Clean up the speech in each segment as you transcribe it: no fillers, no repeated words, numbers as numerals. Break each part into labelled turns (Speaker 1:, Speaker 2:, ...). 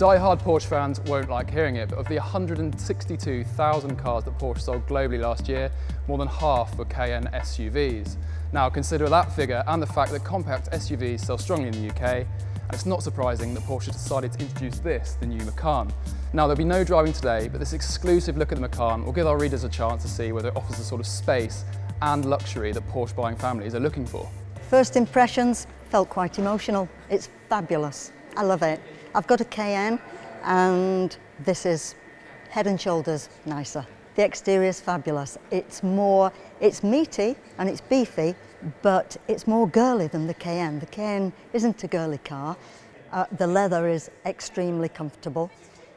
Speaker 1: Die-hard Porsche fans won't like hearing it, but of the 162,000 cars that Porsche sold globally last year, more than half were Cayenne SUVs. Now consider that figure and the fact that compact SUVs sell strongly in the UK, and it's not surprising that Porsche decided to introduce this, the new Macan. Now there'll be no driving today, but this exclusive look at the Macan will give our readers a chance to see whether it offers the sort of space and luxury that Porsche buying families are looking for.
Speaker 2: First impressions, felt quite emotional. It's fabulous. I love it. I've got a Cayenne and this is head and shoulders nicer. The exterior is fabulous. It's meaty and it's beefy, but it's more girly than the Cayenne. The Cayenne isn't a girly car. The leather is extremely comfortable,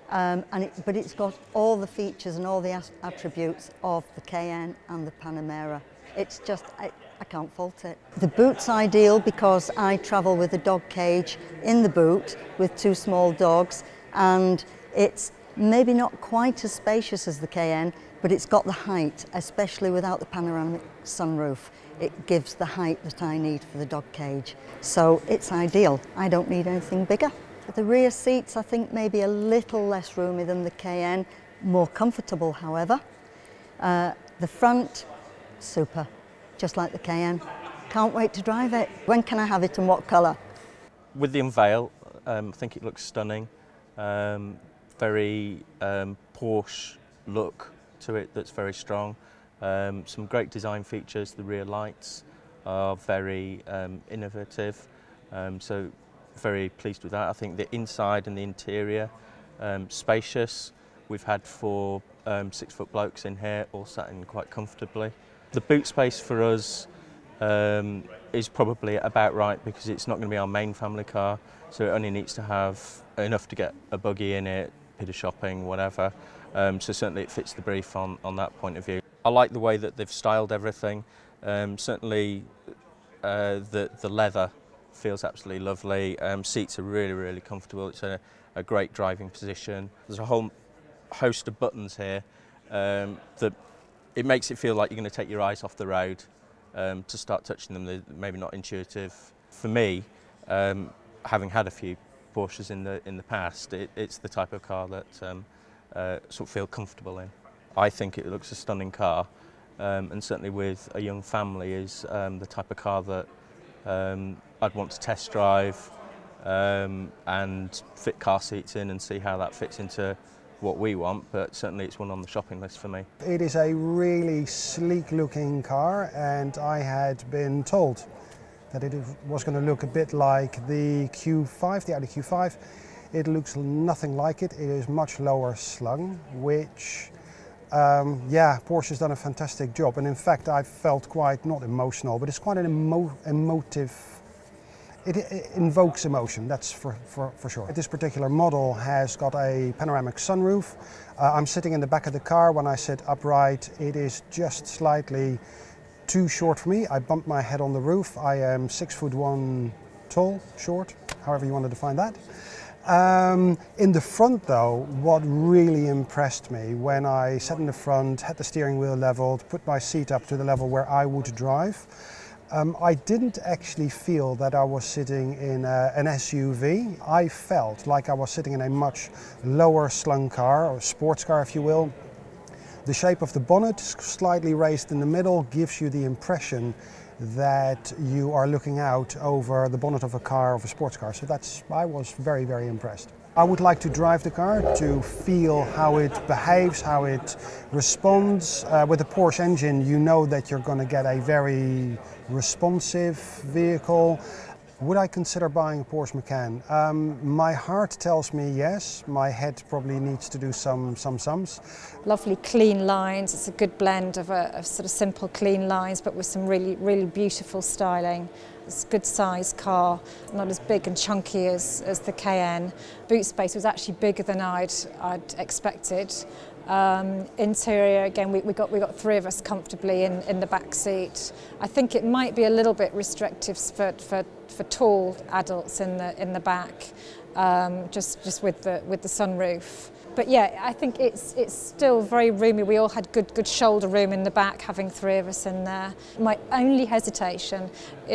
Speaker 2: but it's got all the features and all the attributes of the Cayenne and the Panamera. It's just, I can't fault it. The boot's ideal because I travel with a dog cage in the boot with two small dogs, and it's maybe not quite as spacious as the Cayenne, but it's got the height, especially without the panoramic sunroof. It gives the height that I need for the dog cage. So it's ideal. I don't need anything bigger. The rear seats, I think, maybe a little less roomy than the Cayenne, more comfortable, however. The front, super, just like the Cayenne. Can't wait to drive it. When can I have it and what colour?
Speaker 3: With the unveil, I think it looks stunning. Very Porsche look to it that's very strong. Some great design features. The rear lights are very innovative, so very pleased with that. I think the inside and the interior, spacious. We've had 4 6-foot blokes in here, all sat in quite comfortably. The boot space for us is probably about right because it's not going to be our main family car, so it only needs to have enough to get a buggy in it, a bit of shopping, whatever. So certainly it fits the brief on that point of view. I like the way that they've styled everything. Certainly the leather feels absolutely lovely. Seats are really, really comfortable. It's a great driving position. There's a whole host of buttons here that it makes it feel like you're going to take your eyes off the road to start touching them. They're maybe not intuitive. For me, having had a few Porsches in the past, it's the type of car that sort of feel comfortable in. I think it looks a stunning car, and certainly with a young family is the type of car that I'd want to test drive and fit car seats in and see how that fits into what we want, but certainly it's one on the shopping list for me.
Speaker 4: It is a really sleek looking car, and I had been told that it was going to look a bit like the Q5, the Audi Q5. It looks nothing like it. It is much lower slung, which yeah, Porsche has done a fantastic job, and in fact I felt quite, not emotional, but it's quite an emotive. It invokes emotion, that's for sure. This particular model has got a panoramic sunroof. I'm sitting in the back of the car. When I sit upright, it is just slightly too short for me. I bumped my head on the roof. I am 6'1" tall, short, however you want to define that. In the front though, what really impressed me when I sat in the front, had the steering wheel leveled, put my seat up to the level where I would drive, I didn't actually feel that I was sitting in an SUV. I felt like I was sitting in a much lower slung car, or sports car if you will. The shape of the bonnet, slightly raised in the middle, gives you the impression that you are looking out over the bonnet of a car, of a sports car. So I was very, very impressed. I would like to drive the car to feel how it behaves, how it responds. With the Porsche engine, you know that you're going to get a very responsive vehicle. Would I consider buying a Porsche Macan? My heart tells me yes. My head probably needs to do some sums.
Speaker 5: Lovely clean lines. It's a good blend of sort of simple clean lines, but with some really, really beautiful styling. It's a good sized car, not as big and chunky as the Cayenne. Boot space was actually bigger than I'd expected. Interior, again, we got 3 of us comfortably in the back seat. I think it might be a little bit restrictive for tall adults in the back, just with the sunroof. But yeah, I think it's still very roomy. We all had good shoulder room in the back, having 3 of us in there. My only hesitation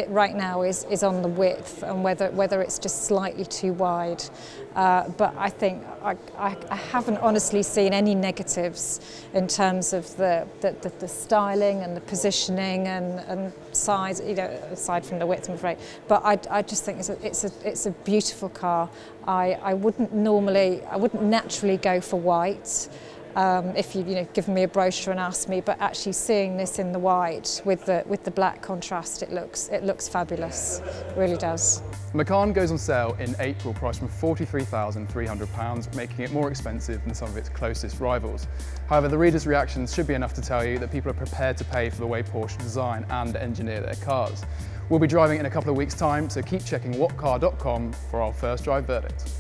Speaker 5: right now is on the width and whether it's just slightly too wide. But I think I haven't honestly seen any negatives in terms of the styling and the positioning and size, you know, aside from the width, I'm afraid. But I just think it's a beautiful car. I wouldn't naturally go for white if you given me a brochure and asked me, but actually seeing this in the white with the black contrast, it looks fabulous. It really does.
Speaker 1: The Macan goes on sale in April, priced from £43,300, making it more expensive than some of its closest rivals. However, the readers' reactions should be enough to tell you that people are prepared to pay for the way Porsche design and engineer their cars. We'll be driving in a couple of weeks' time, so keep checking whatcar.com for our first drive verdict.